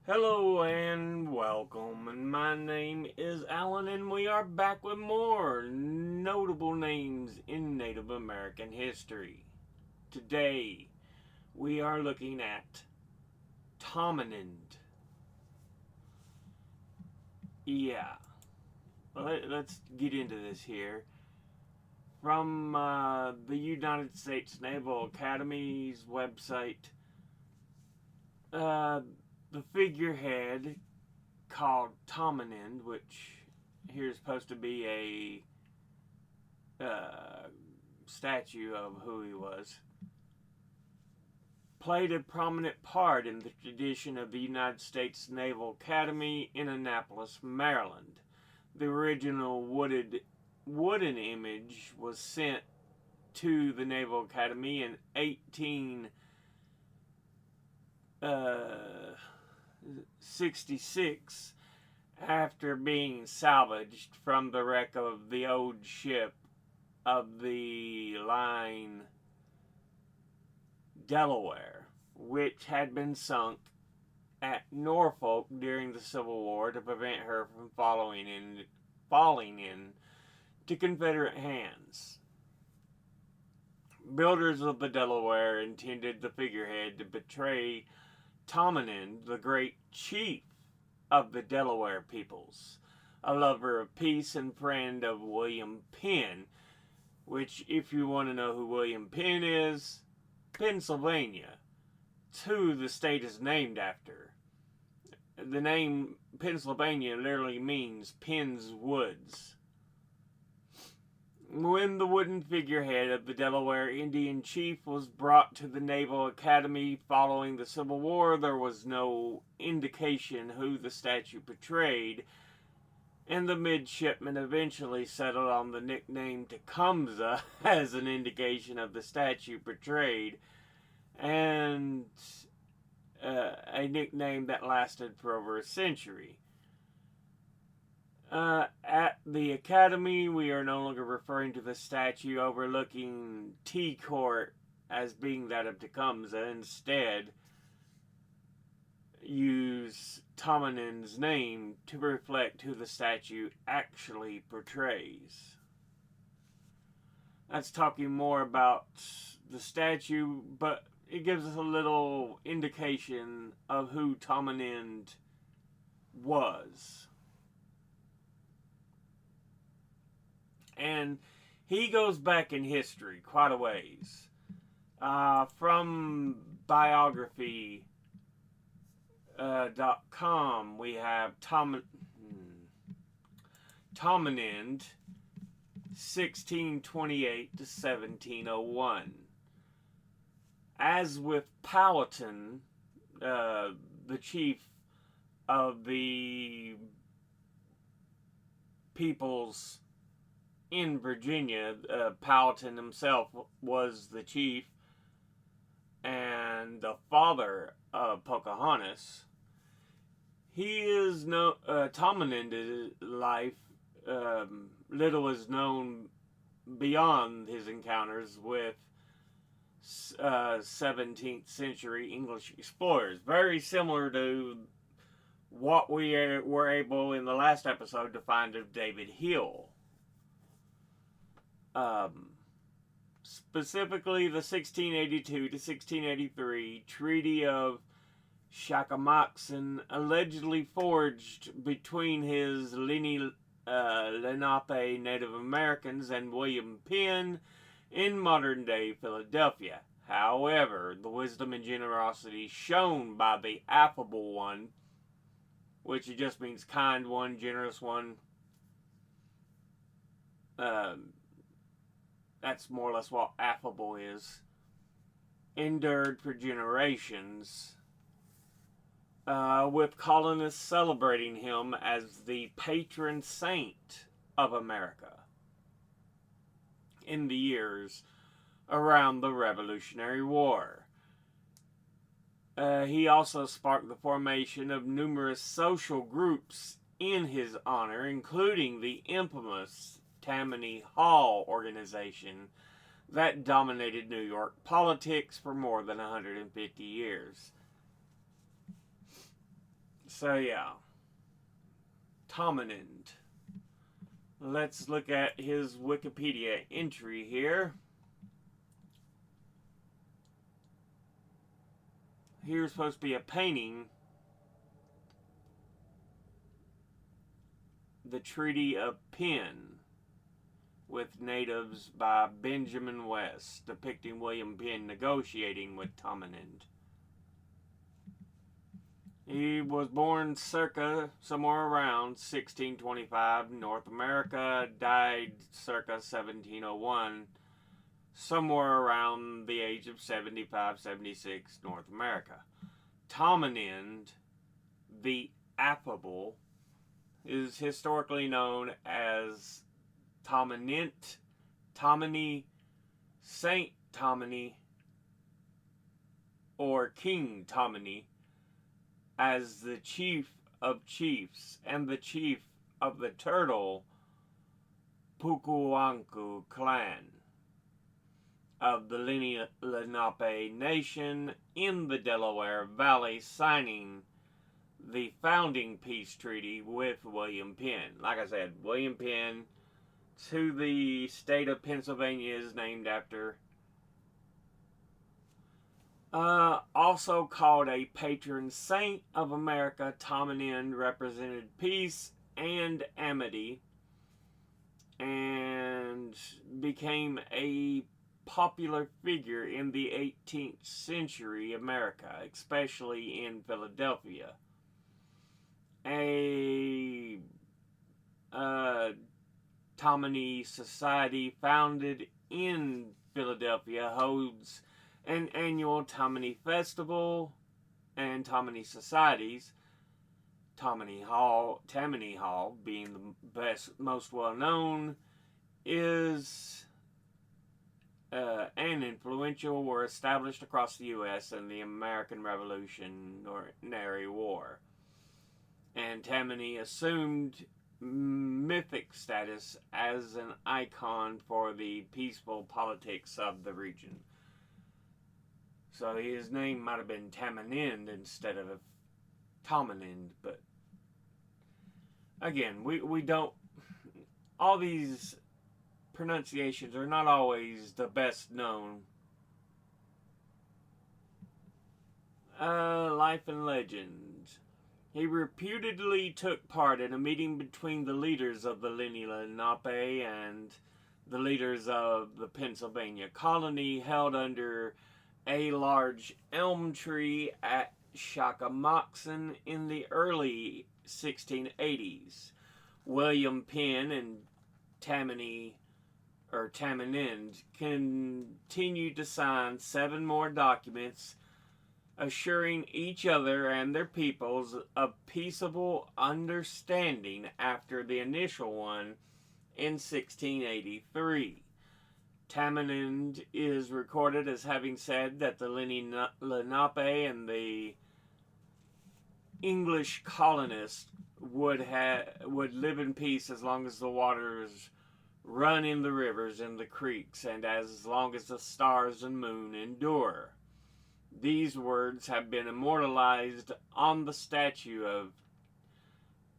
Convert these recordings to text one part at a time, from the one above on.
Hello and welcome, and my name is Alan, and we are back with more notable names in Native American history. Today, we are looking at Tamanend. Yeah, let's get into this here. From the United States Naval Academy's website, uh, the figurehead called Tamanend, which here is supposed to be a statue of who he was, played a prominent part in the tradition of the United States Naval Academy in Annapolis, Maryland. The original wooden image was sent to the Naval Academy in 1866 after being salvaged from the wreck of the old ship of the line Delaware, which had been sunk at Norfolk during the Civil War to prevent her from falling in to Confederate hands. Builders of the Delaware intended the figurehead to portray Tamanend, the great chief of the Delaware peoples, a lover of peace and friend of William Penn, which, if you want to know who William Penn is, Pennsylvania. It's who the state is named after. The name Pennsylvania literally means Penn's Woods. When the wooden figurehead of the Delaware Indian chief was brought to the Naval Academy following the Civil War, there was no indication who the statue portrayed, and the midshipmen eventually settled on the nickname Tecumseh as an indication of the statue portrayed, and a nickname that lasted for over a century. At the Academy, we are no longer referring to the statue overlooking T Court as being that of Tecumseh. Instead, use Tamanend's name to reflect who the statue actually portrays. That's talking more about the statue, but it gives us a little indication of who Tamanend was. And he goes back in history quite a ways. From biography.com, we have Tamanend, 1628 to 1701. As with Powhatan, the chief of the peoples in Virginia, Powhatan himself was the chief and the father of Pocahontas. He is no Tamanend's life. Little is known beyond his encounters with 17th century English explorers. Very similar to what we were able in the last episode to find of David Hill. Specifically, the 1682 to 1683 Treaty of Shakamakson, allegedly forged between his Lenni-Lenape Native Americans and William Penn in modern-day Philadelphia. However, the wisdom and generosity shown by the affable one, which it just means kind one, generous one, that's more or less what affable is, endured for generations, with colonists celebrating him as the patron saint of America in the years around the Revolutionary War. He also sparked the formation of numerous social groups in his honor, including the infamous Tammany Hall organization that dominated New York politics for more than 150 years. So yeah, Tamanend. Let's look at his Wikipedia entry here. Here's supposed to be a painting. The Treaty of Penn with natives by Benjamin West, depicting William Penn negotiating with Tamanend. He was born circa somewhere around 1625 North America, died circa 1701, somewhere around the age of 75, 76 North America. Tamanend, the Affable, is historically known as Tamanent, Tammany, Saint Tammany, or King Tammany, as the chief of chiefs and the chief of the Turtle Pukuanku clan of the Lenni-Lenape nation in the Delaware Valley, signing the founding peace treaty with William Penn. Like I said, William Penn, to the state of Pennsylvania, is named after. Also called a patron saint of America, Tamanend represented peace and amity and became a popular figure in the 18th century America, especially in Philadelphia. A Tammany Society founded in Philadelphia holds an annual Tammany Festival and Tammany Societies. Tammany Hall being the most well known, is and influential, were established across the U.S. in the American Revolutionary War. And Tammany assumed mythic status as an icon for the peaceful politics of the region. So his name might have been Tamanend instead of Tamanend, but again, we don't, all these pronunciations are not always the best known. Life and legend. He reputedly took part in a meeting between the leaders of the Lenni-Lenape and the leaders of the Pennsylvania colony, held under a large elm tree at Shakamoxon in the early 1680s. William Penn and Tamanend continued to sign 7 more documents, assuring each other and their peoples of peaceable understanding after the initial one in 1683. Tamanend is recorded as having said that the Lenni-Lenape and the English colonists would live in peace as long as the waters run in the rivers and the creeks, and as long as the stars and moon endure. These words have been immortalized on the statue of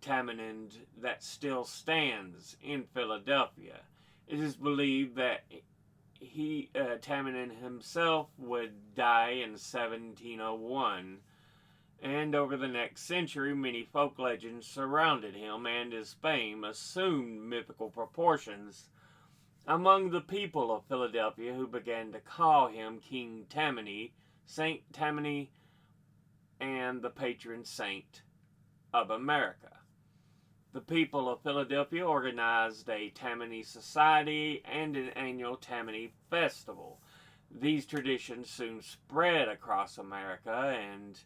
Tamanend that still stands in Philadelphia. It is believed that Tamanend himself would die in 1701, and over the next century many folk legends surrounded him, and his fame assumed mythical proportions among the people of Philadelphia, who began to call him King Tammany, Saint Tammany, and the patron saint of America. The people of Philadelphia organized a Tammany Society and an annual Tammany Festival. These traditions soon spread across America, and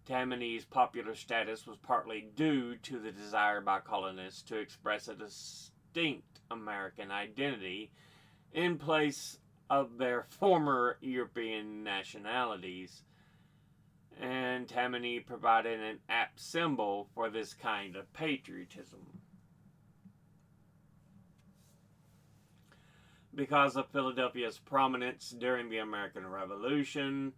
Tammany's popular status was partly due to the desire by colonists to express a distinct American identity in place of their former European nationalities, and Tammany provided an apt symbol for this kind of patriotism. Because of Philadelphia's prominence during the American Revolution,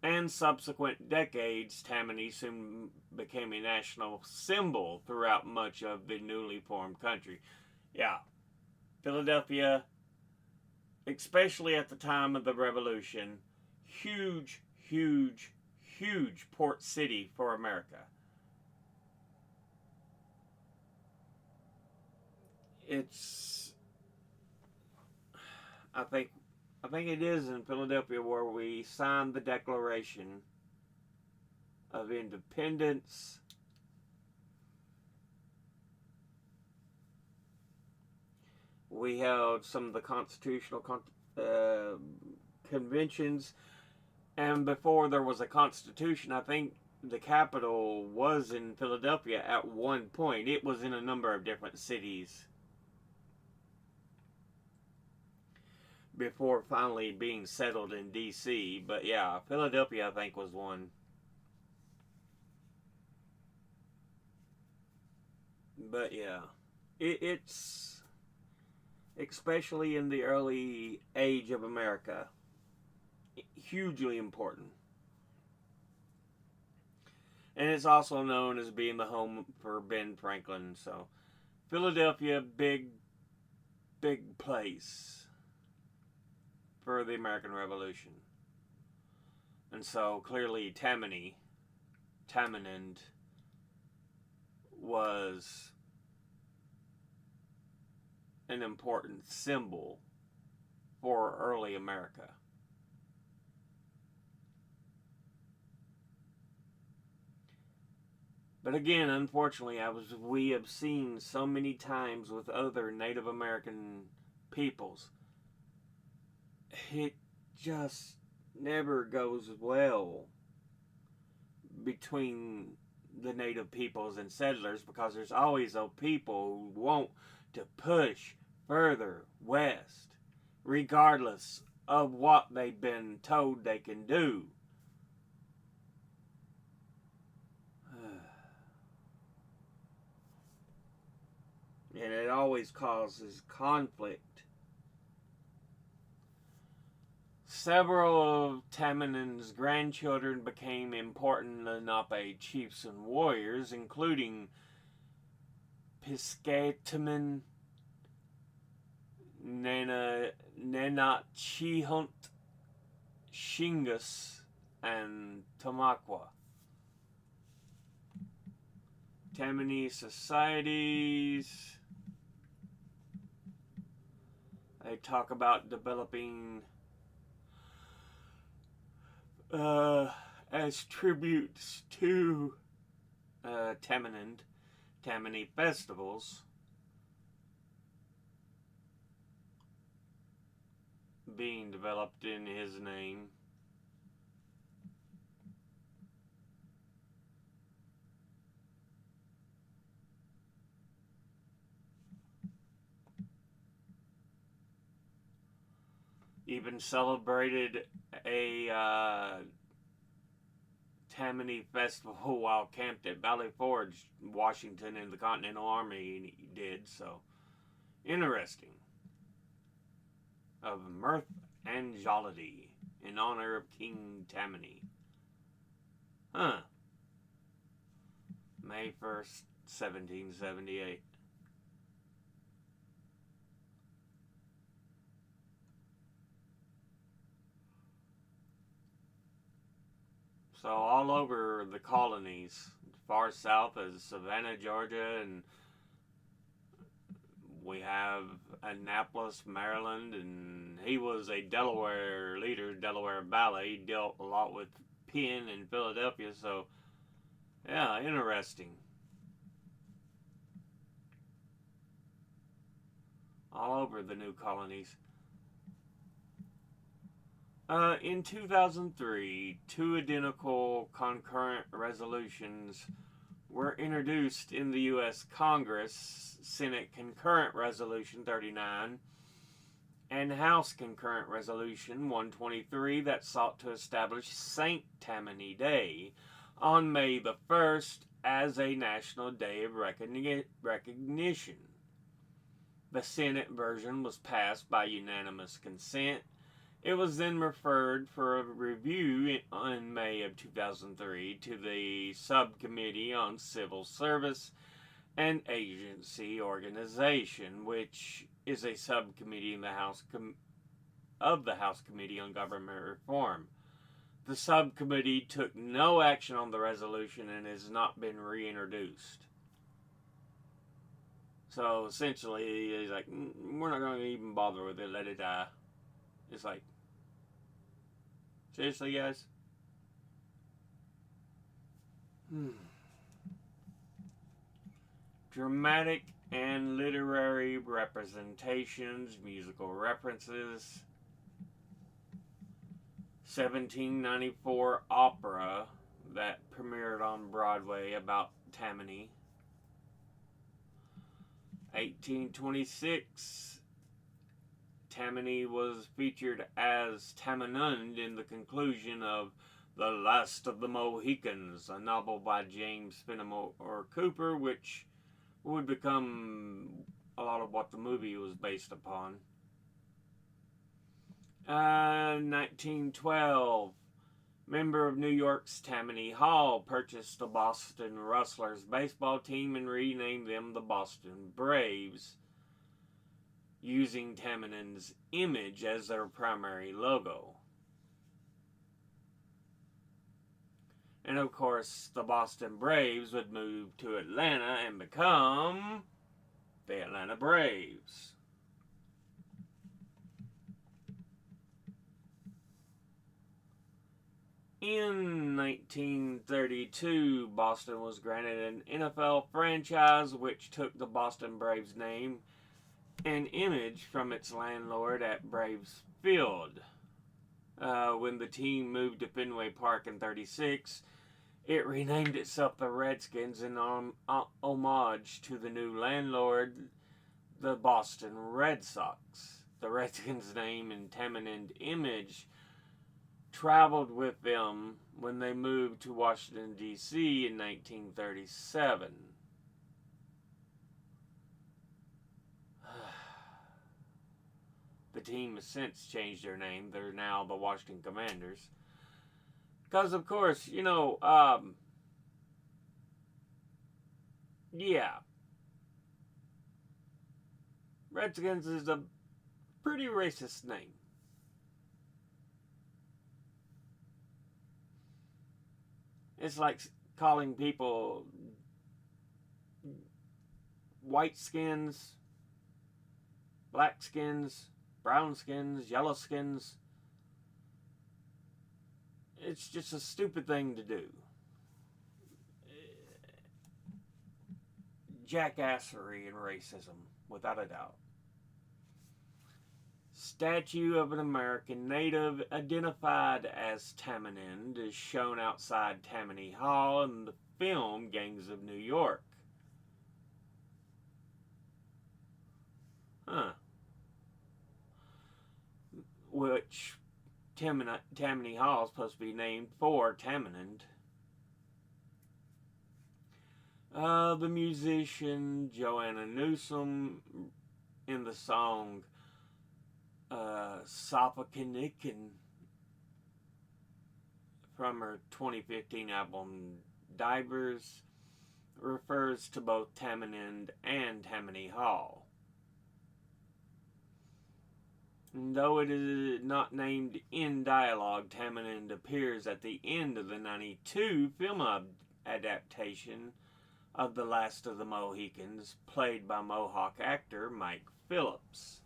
and subsequent decades, Tammany soon became a national symbol throughout much of the newly formed country. Yeah, Philadelphia, especially at the time of the Revolution, huge, huge, huge port city for America. It's, I think, I think it is in Philadelphia where we signed the Declaration of Independence. We held some of the constitutional conventions, and before there was a constitution, I think the capital was in Philadelphia at one point. It was in a number of different cities before finally being settled in D.C. But yeah, Philadelphia, I think, was one. But yeah, it's especially in the early age of America, hugely important. And it's also known as being the home for Ben Franklin. So, Philadelphia, big place for the American Revolution. And so, clearly, Tamanend, was an important symbol for early America. But again, unfortunately, we have seen so many times with other Native American peoples, it just never goes well between the native peoples and settlers, because there's always those people who want to push further west, regardless of what they've been told they can do. And it always causes conflict. Several of Tamanend's grandchildren became important Lenape chiefs and warriors, including Piscataman, Nenachihont, Shingus, and Tamaqua. Tammany societies. They talk about developing as tributes to Tammany festivals being developed in his name. Even celebrated a Tammany festival while camped at Valley Forge, Washington, in the Continental Army. He did, so interesting. Of mirth and jollity in honor of King Tammany. Huh. May 1st, 1778. So all over the colonies, far south as Savannah, Georgia, and we have Annapolis, Maryland, and he was a Delaware leader, Delaware Valley. He dealt a lot with Penn and Philadelphia, so yeah, interesting. All over the new colonies. In 2003, two identical concurrent resolutions were introduced in the U.S. Congress: Senate Concurrent Resolution 39 and House Concurrent Resolution 123, that sought to establish St. Tammany Day on May the 1st as a national day of recognition. The Senate version was passed by unanimous consent, It was then referred for a review in May of 2003 to the Subcommittee on Civil Service and Agency Organization, which is a subcommittee in the of the House Committee on Government Reform. The subcommittee took no action on the resolution and has not been reintroduced. So essentially, he's like, we're not going to even bother with it, let it die. It's like, seriously, guys? Dramatic and literary representations, musical references. 1794 opera that premiered on Broadway about Tammany. 1826, Tammany was featured as Tamanend in the conclusion of The Last of the Mohicans, a novel by James Fenimore Cooper, which would become a lot of what the movie was based upon. 1912, member of New York's Tammany Hall purchased the Boston Rustlers baseball team and renamed them the Boston Braves, using Tamanend's image as their primary logo. And of course, the Boston Braves would move to Atlanta and become the Atlanta Braves. In 1932, Boston was granted an NFL franchise which took the Boston Braves name and image from its landlord at Braves Field. When the team moved to Fenway Park in 1936, it renamed itself the Redskins in homage to the new landlord, the Boston Red Sox. The Redskins name and Tamanend image traveled with them when they moved to Washington, D.C. in 1937. The team has since changed their name. They're now the Washington Commanders. Because, of course, yeah. Redskins is a pretty racist name. It's like calling people white skins, black skins, brown skins, yellow skins. It's just a stupid thing to do. Jackassery and racism, without a doubt. Statue of an American native identified as Tamanend is shown outside Tammany Hall in the film Gangs of New York. Which Tammany Hall is supposed to be named for Tamanend. The musician Joanna Newsom in the song Sopakinikin from her 2015 album Divers refers to both Tamanend and Tammany Hall. And though it is not named in dialogue, Tamanend appears at the end of the 1992 film adaptation of The Last of the Mohicans, played by Mohawk actor Mike Phillips.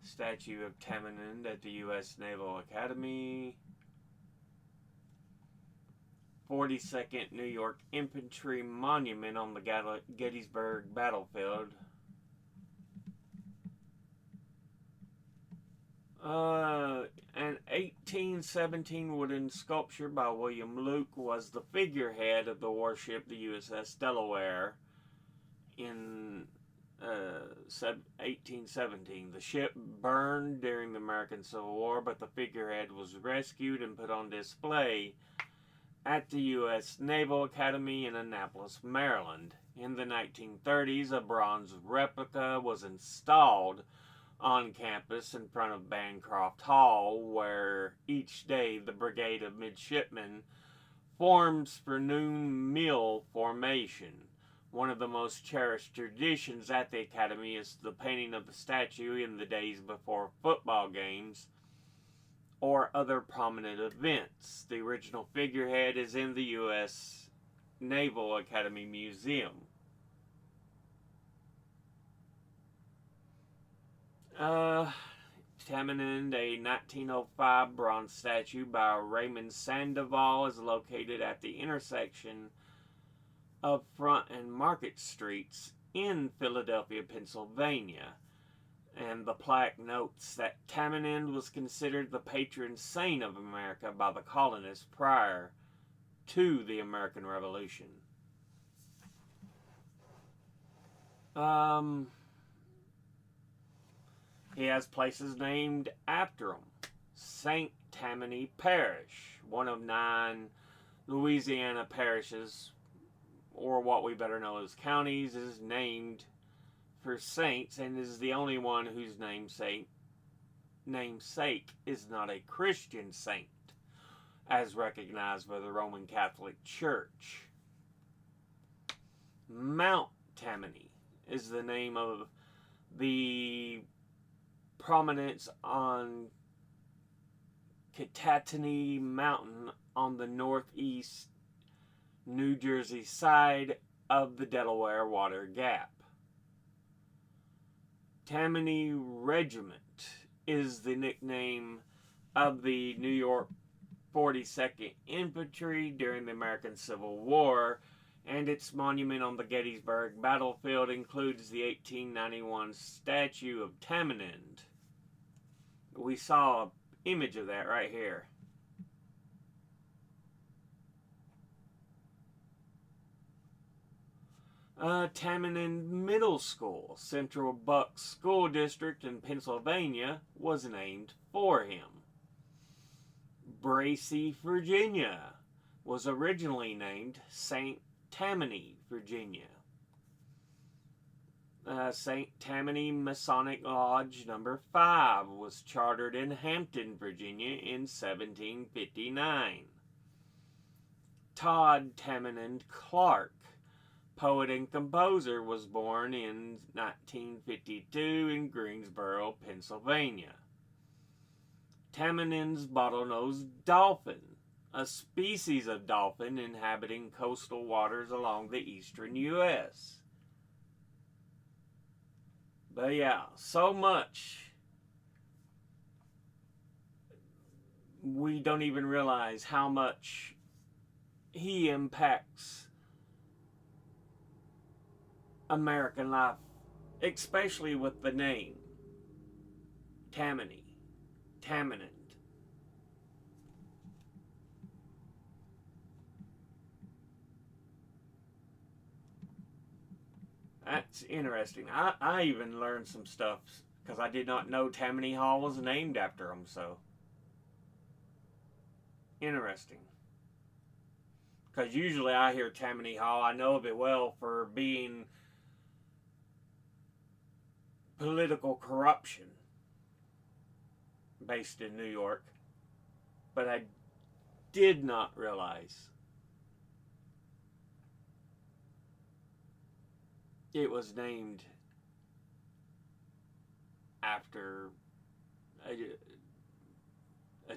Statue of Tamanend at the U.S. Naval Academy. 42nd New York Infantry Monument on the Gettysburg Battlefield. An 1817 wooden sculpture by William Luke was the figurehead of the warship the USS Delaware in 1817. The ship burned during the American Civil War, but the figurehead was rescued and put on display at the U.S. Naval Academy in Annapolis, Maryland. In the 1930s, a bronze replica was installed on campus in front of Bancroft Hall, where each day the Brigade of Midshipmen forms for noon meal formation. One of the most cherished traditions at the Academy is the painting of the statue in the days before football games or other prominent events. The original figurehead is in the U.S. Naval Academy Museum. Tamanend, a 1905 bronze statue by Raymond Sandoval, is located at the intersection of Front and Market Streets in Philadelphia, Pennsylvania. And the plaque notes that Tamanend was considered the patron saint of America by the colonists prior to the American Revolution. He has places named after him. St. Tammany Parish, one of 9 Louisiana parishes, or what we better know as counties, is named for saints and is the only one whose namesake is not a Christian saint, as recognized by the Roman Catholic Church. Mount Tammany is the name of the prominence on Kittatinny Mountain on the northeast New Jersey side of the Delaware Water Gap. Tammany Regiment is the nickname of the New York 42nd Infantry during the American Civil War, and its monument on the Gettysburg battlefield includes the 1891 statue of Tamanend. We saw an image of that right here. Tamanend Middle School, Central Bucks School District in Pennsylvania, was named for him. Bracy, Virginia, was originally named St. Tammany, Virginia. St. Tammany Masonic Lodge No. 5 was chartered in Hampton, Virginia in 1759. Todd Tamanend Clark, poet and composer, was born in 1952 in Greensboro, Pennsylvania. Tamanend's bottlenose dolphin, a species of dolphin inhabiting coastal waters along the eastern U.S. But yeah, so much we don't even realize how much he impacts American life, especially with the name Tammany, Tamanend. That's interesting. I even learned some stuff because I did not know Tammany Hall was named after him, so interesting. Because usually I hear Tammany Hall, I know of it well for being political corruption based in New York, but I did not realize it was named after a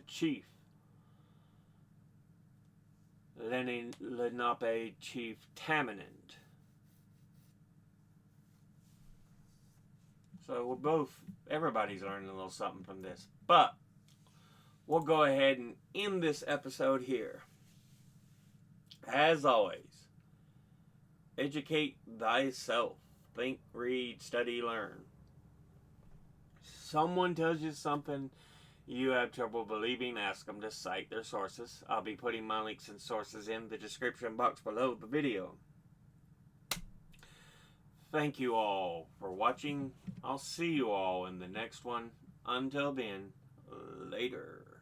chief, Lenni-Lenape Chief Tamanend. So everybody's learning a little something from this. But we'll go ahead and end this episode here. As always, educate thyself. Think, read, study, learn. Someone tells you something you have trouble believing, ask them to cite their sources. I'll be putting my links and sources in the description box below the video. Thank you all for watching. I'll see you all in the next one. Until then, later.